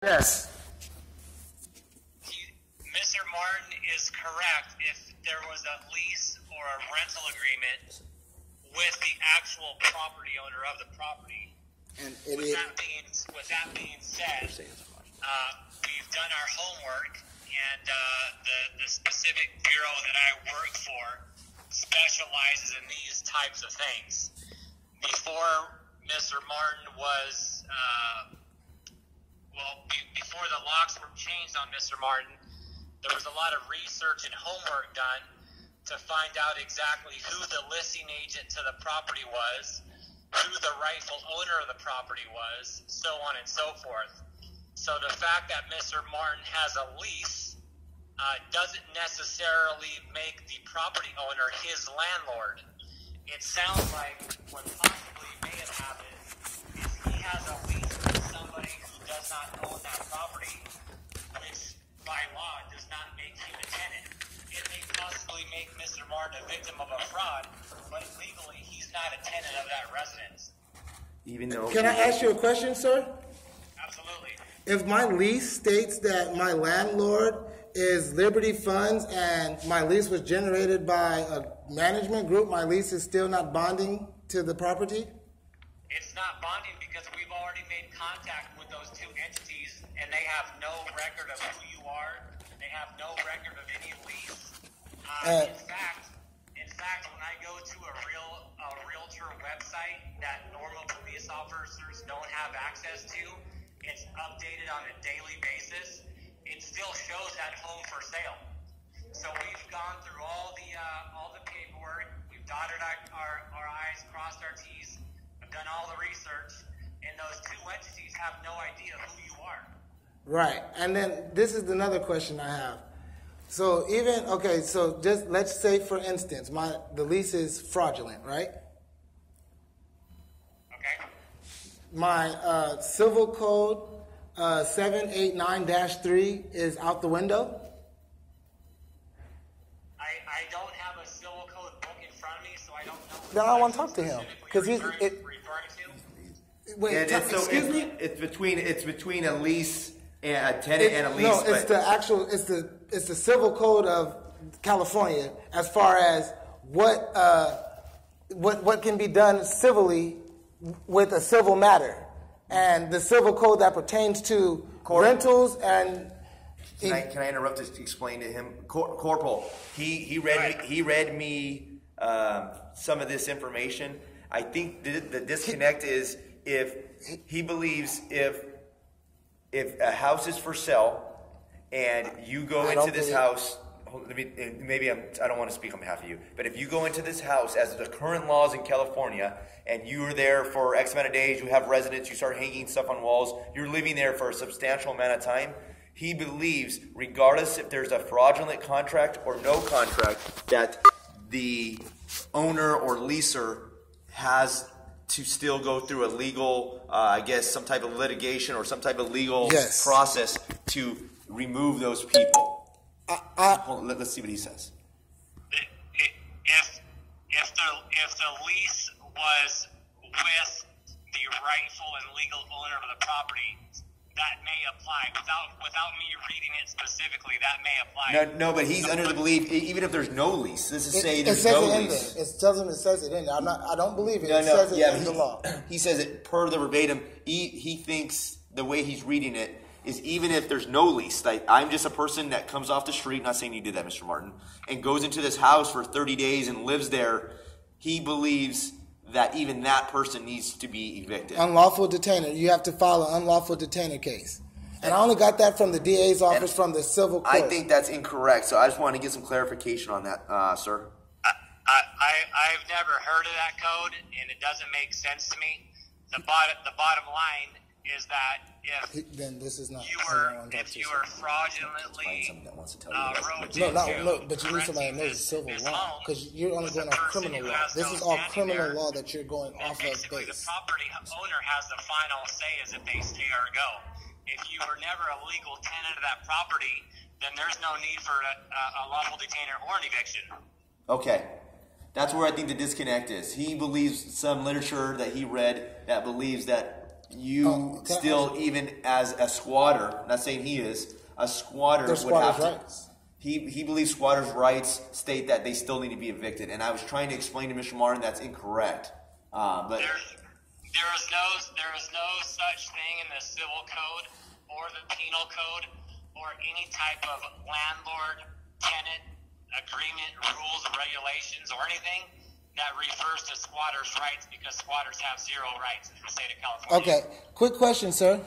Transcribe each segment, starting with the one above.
Yes. Mr. Martin is correct. If there was a lease or a rental agreement with the actual property owner of the property, And with that being said, we've done our homework, and the specific bureau that I work for specializes in these types of things. Before Mr. Martin was, before the locks were changed on Mr. Martin, there was a lot of research and homework done to find out exactly who the listing agent to the property was, who the rightful owner of the property was, so on and so forth. So the fact that Mr. Martin has a lease doesn't necessarily make the property owner his landlord. It sounds like what possibly may have happened is he has a lease with somebody who does not own that property, which by law does not make him a tenant. It may possibly make Mr. Martin a victim of a fraud, but legally he's not a tenant of that residence. Even though. Can I ask you a question, sir? Absolutely. If my lease states that my landlord is Liberty Funds and my lease was generated by a management group, my lease is still not bonding to the property? It's not bonding because we've already made contact with those two entities, and they have no record of who you are. They have no record of any lease. In fact, when I go to a realtor website that normal police officers don't have access to, it's updated on a daily basis. It still shows that home for sale. So we've gone through all the paperwork. We've dotted our I's, crossed our T's. I've done all the research, and those two entities have no idea who you are. Right. And then this is another question I have. So so just let's say, for instance, the lease is fraudulent, right? Okay. My civil code 789-3 is out the window. I don't have a civil code book in front of me, so I don't know. Then I want to talk to him because he's. Referring to? Wait, excuse me. It's between a lease and a tenant and a lease. No, it's the civil code of California as far as what can be done civilly with a civil matter, and the civil code that pertains to rentals and. Can I interrupt to explain to him, Corporal? He read me some of this information. I think the disconnect is if he believes if a house is for sale and you go into this house. I don't want to speak on behalf of you, but if you go into this house as the current laws in California and you are there for X amount of days, you have residents, you start hanging stuff on walls, you're living there for a substantial amount of time, he believes, regardless if there's a fraudulent contract or no contract, that the owner or leaser has to still go through a legal, some type of litigation or some type of legal process to remove those people. Let's see what he says. If the lease was with the rightful and legal owner of the property, that may apply. Without me reading it specifically, that may apply. No, but he's under the belief, even if there's no lease, this is saying there's no lease. It says it in there. I don't believe it. It says it in the law. He says it per the verbatim. He thinks the way he's reading it is even if there's no lease. Like, I'm just a person that comes off the street, not saying you did that, Mr. Martin, and goes into this house for 30 days and lives there, he believes that even that person needs to be evicted. Unlawful detainer. You have to file an unlawful detainer case. And I only got that from the DA's office from the civil court. I think that's incorrect, so I just want to get some clarification on that, sir. I've never heard of that code, and it doesn't make sense to me. The bottom line is that if then this is not you were fraudulently but you need somebody that knows civil law, because you're only going off criminal law. This is all criminal law that you're going off of basically base. The property owner has the final say as if they stay or go. If you were never a legal tenant of that property, then there's no need for a lawful detainer or an eviction. Okay. That's where I think the disconnect is. He believes some literature that he read that believes that you still, even as a squatter, not saying he is, a squatter would have to. Rights. He believes squatters' rights state that they still need to be evicted, and I was trying to explain to Mr. Martin that's incorrect. But there is no such thing in the civil code or the penal code or any type of landlord-tenant agreement, rules, regulations, or anything that refers to squatters' rights, because squatters have zero rights in the state of California. Okay, quick question, sir.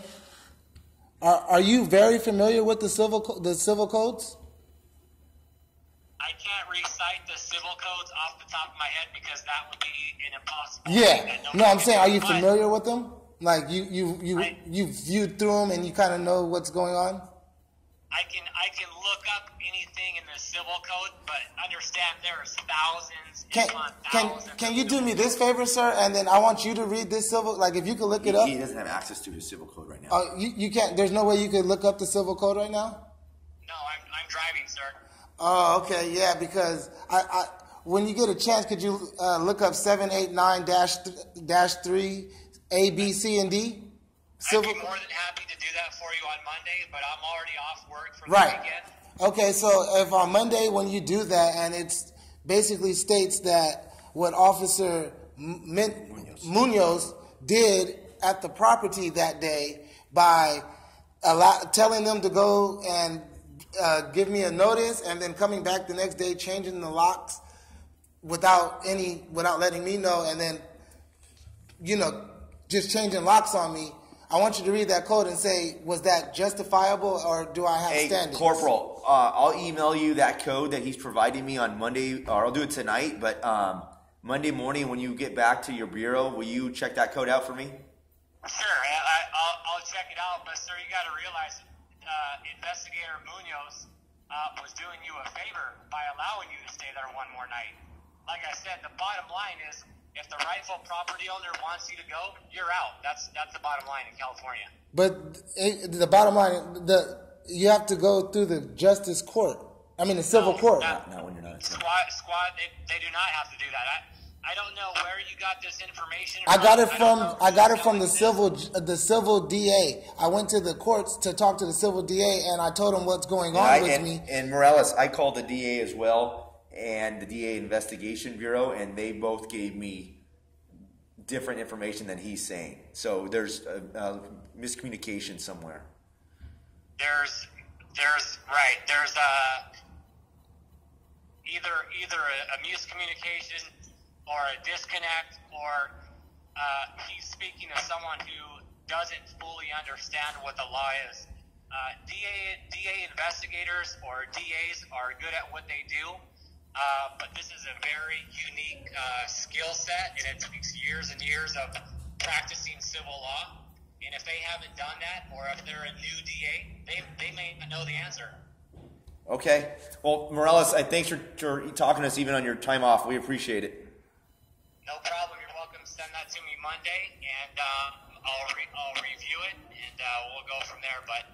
Are you very familiar with the civil codes? I can't recite the civil codes off the top of my head because that would be an impossible. Yeah. No, I'm saying, are you familiar with them? Like you viewed through them and you kind of know what's going on? I can look up anything in the civil code, but understand there's thousands upon thousands. Can you do me this favor, sir? And then I want you to read this civil. Like if you could look it up. He doesn't have access to his civil code right now. You can't. There's no way you could look up the civil code right now. No, I'm driving, sir. Oh, okay, yeah. Because I when you get a chance, could you look up 789-3 A, B, C, and D? I'd be more than happy to do that for you on Monday, but I'm already off work for the weekend. Okay, so if on Monday when you do that, and it basically states that what Officer Munoz did at the property that day by telling them to go and give me a notice, and then coming back the next day changing the locks without letting me know, and then just changing locks on me. I want you to read that code and say, was that justifiable or do I have standings? Corporal, I'll email you that code that he's providing me on Monday, or I'll do it tonight, but Monday morning when you get back to your bureau, will you check that code out for me? Sure, I'll check it out, but sir, you got to realize Investigator Munoz was doing you a favor by allowing you to stay there one more night. Like I said, the bottom line is, if the rightful property owner wants you to go, you're out. That's the bottom line in California. But the bottom line, you have to go through the justice court. I mean, the civil court. Not when you're not. Squad, they do not have to do that. I don't know where you got this information from. I got it from the civil DA. I went to the courts to talk to the civil DA, and I told him what's going on with me. And Morales, I called the DA as well, and the DA Investigation Bureau, and they both gave me different information than he's saying. So there's a miscommunication somewhere. There's either a miscommunication or a disconnect, or he's speaking to someone who doesn't fully understand what the law is. DA investigators or DAs are good at what they do. But this is a very unique skill set, and it takes years and years of practicing civil law. And if they haven't done that, or if they're a new DA, they may not know the answer. Okay. Well, Morales, thanks for talking to us even on your time off. We appreciate it. No problem. You're welcome. Send that to me Monday, and I'll review it, and we'll go from there. But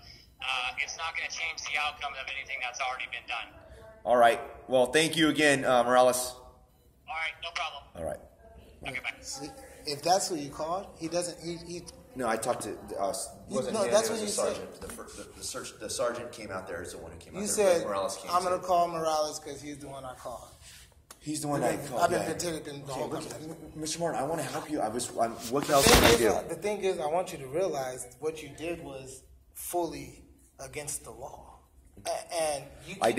it's not going to change the outcome of anything that's already been done. All right. Well, thank you again, Morales. All right. No problem. All right. Okay, bye. If that's who you called, he doesn't. He No, I talked to us. No, that's what you said. The sergeant came out there. Is the one who came out there. You said, Morales came. I'm going to call Morales because he's the one I called. He's the one I called. I've been intimidated the whole look, time. Mr. Martin, I want to help you. What else can I do? The thing is, I want you to realize what you did was fully against the law. And you keep I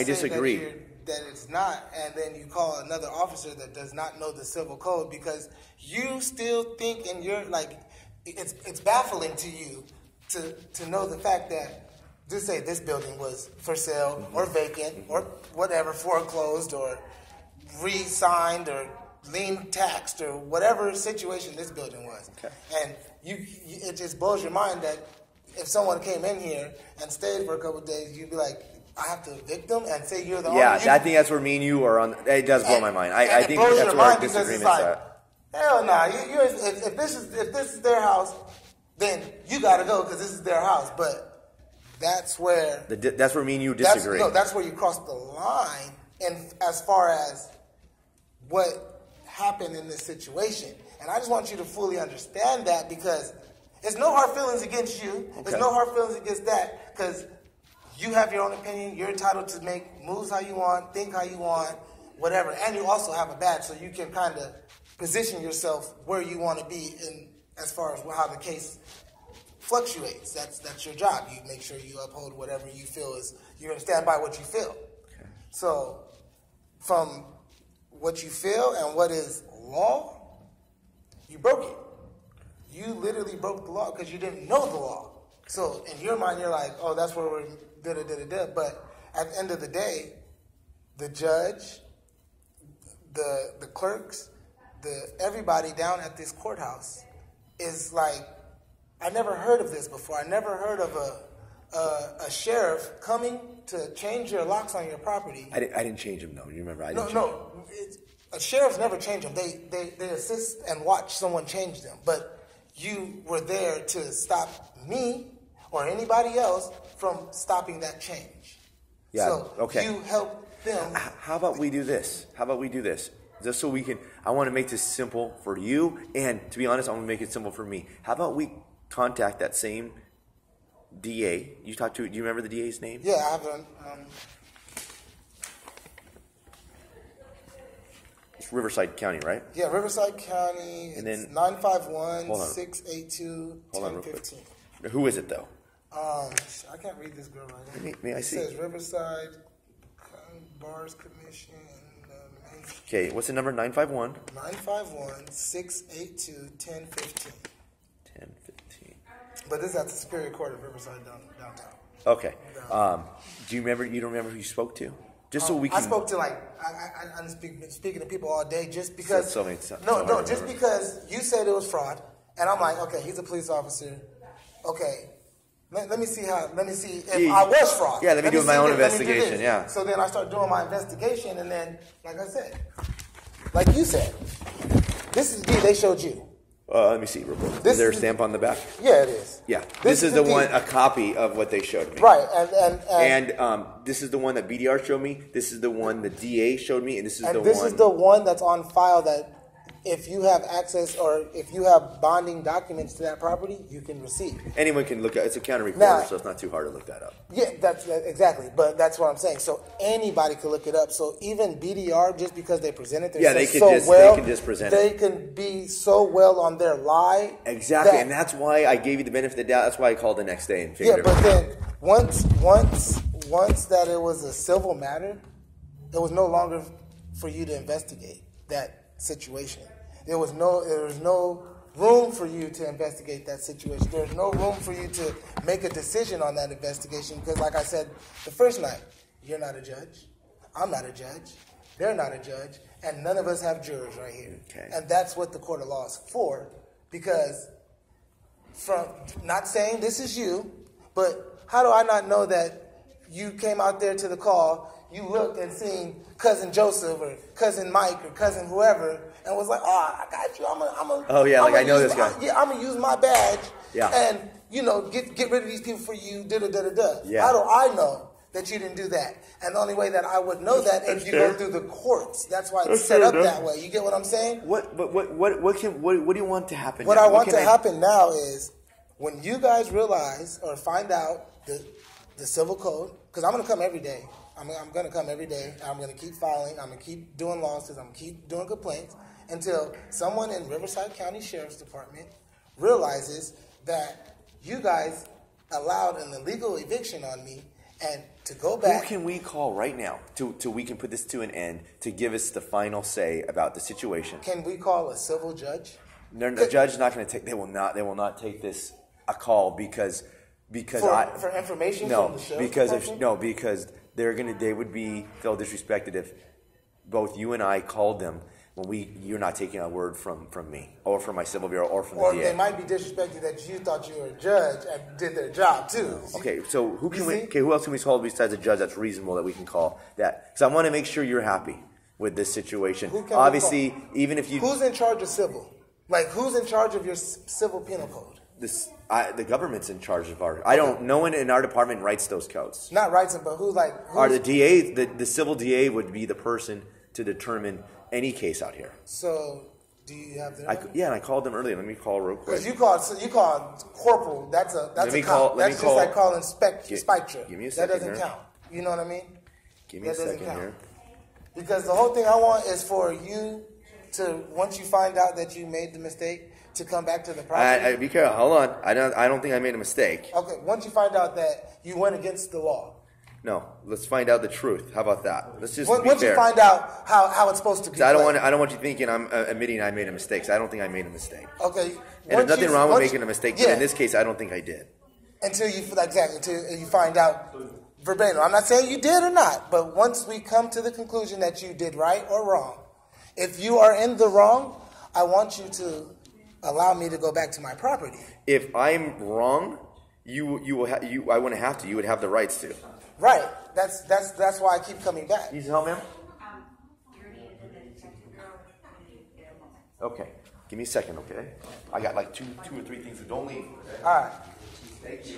disagree. That it's not, and then you call another officer that does not know the civil code because you still think, and you're like, it's baffling to you to know the fact that, just say this building was for sale or vacant or whatever, foreclosed or re-signed or lien taxed or whatever situation this building was. Okay. And it just blows your mind that if someone came in here and stayed for a couple of days, you'd be like, I have to evict them and say you're the owner. Yeah, I think that's where me and you are on. It does blow my mind. I think that's where our disagreement's at. Hell no! If this is their house, then you got to go because this is their house. But that's where me and you disagree. That's where you cross the line, and as far as what happened in this situation. And I just want you to fully understand that because It's no hard feelings against you. Okay. It's no hard feelings against that because you have your own opinion. You're entitled to make moves how you want, think how you want, whatever. And you also have a badge, so you can kind of position yourself where you want to be in as far as how the case fluctuates. That's your job. You make sure you uphold whatever you feel is, you're going to stand by what you feel. Okay. So from what you feel and what is law, you broke it. You literally broke the law because you didn't know the law. So in your mind, you're like, oh, that's where we're da-da-da-da-da. But at the end of the day, the judge, the clerks, everybody down at this courthouse is like, I never heard of this before. I never heard of a sheriff coming to change your locks on your property. I didn't change them, though. You remember? A sheriff's never change them. They assist and watch someone change them. But you were there to stop me or anybody else from stopping that change. Yeah, so okay. You help them. How about we do this? Just so we can, I want to make this simple for you, and to be honest, I want to make it simple for me. How about we contact that same DA you talked to? Do you remember the DA's name? Yeah, I have It's Riverside County, right? Yeah, Riverside County. And it's then 951-682-1015. Who is it though? I can't read this girl right here. May I see? It says Riverside Bars Commission. Okay, what's the number? 951? 951-682-1015. 1015. But this is at the Superior Court of Riverside downtown. Okay. Do you remember? You don't remember who you spoke to? Just so we can. I spoke to I'm speaking to people all day just because. Just because you said it was fraud, and I'm like, okay, he's a police officer. Okay, let me see if I was fraud. Yeah, let me do my own investigation. Yeah. So then I start doing my investigation, and then, like I said, like you said, this is they showed you. Let me see real quick. Is there a stamp on the back? Yeah, it is. Yeah. This is the one, a copy of what they showed me. Right. And this is the one that BDR showed me. This is the one the DA showed me. And this is the one that's on file that if you have access or if you have bonding documents to that property, you can receive. Anyone can look at it. It's a counter recorder, so it's not too hard to look that up. Yeah, that's exactly. But that's what I'm saying. So anybody can look it up. So even BDR, just because they present it they can just present it. They can be so well on their lie. Exactly, and that's why I gave you the benefit of the doubt. That's why I called the next day and figured it out. But then once that it was a civil matter, it was no longer for you to investigate that situation. There was no room for you to investigate that situation. There's no room for you to make a decision on that investigation because, like I said the first night, you're not a judge. I'm not a judge. They're not a judge. And none of us have jurors right here. Okay. And that's what the court of law is for because from not saying this is you, but how do I not know that you came out there to the call, you looked and seen Cousin Joseph or Cousin Mike or Cousin whoever and was like, oh, I got you. I know this guy. I'm going to use my badge and, get rid of these people for you, da-da-da-da-da. Yeah. How do I know that you didn't do that? And the only way that I would know that is you go through the courts. That's why it's set up that way. You get what I'm saying? What do you want to happen What now? I want to happen now is when you guys realize or find out the civil code, because I'm going to come every day. I'm going to come every day. I'm going to keep filing. I'm going to keep doing lawsuits. I'm going to keep doing complaints until someone in Riverside County Sheriff's Department realizes that you guys allowed an illegal eviction on me and to go back. Who can we call right now till we can put this to an end to give us the final say about the situation? Can we call a civil judge? The judge is not going to take. They will not take this a call because for information. From the sheriff's because they would feel disrespected if both you and I called them when you're not taking a word from me or from my civil bureau or from the DA. Or they might be disrespected that you thought you were a judge and did their job too. Okay, so who else can we call besides a judge that's reasonable that we can call that? Because I want to make sure you're happy with this situation. Obviously, even if you... Who's in charge of civil? Like, who's in charge of your civil penal code? The government's in charge of our... I don't... No one in our department writes those codes. Not writes them, but who's... The DA... The civil DA would be the person to determine any case out here. So Do you have the Yeah, and I called them earlier. Let me call real quick. Because you called corporal. That's a count. That's just like calling Spectra. Give me a second. That doesn't here. count. You know what I mean? Give me a second here. Because the whole thing I want is for you to, once you find out that you made the mistake, to come back to the property. Be careful. Hold on. I don't think I made a mistake. Okay. Once you find out that you went against the law. No. Let's find out the truth. How about that? Let's just be Once fair. you find out how it's supposed to be. I don't want you thinking I'm admitting I made a mistake. So I don't think I made a mistake. Okay. And there's nothing wrong with making a mistake, but in this case, I don't think I did. Until you find out verbatim. I'm not saying you did or not, but once we come to the conclusion that you did right or wrong, if you are in the wrong, I want you to allow me to go back to my property. If I'm wrong, I wouldn't have to. You would have the rights to. Right. That's why I keep coming back. Need some help, ma'am? Okay. Give me a second, okay? I got like two or three things, so don't leave. All right. Thank you.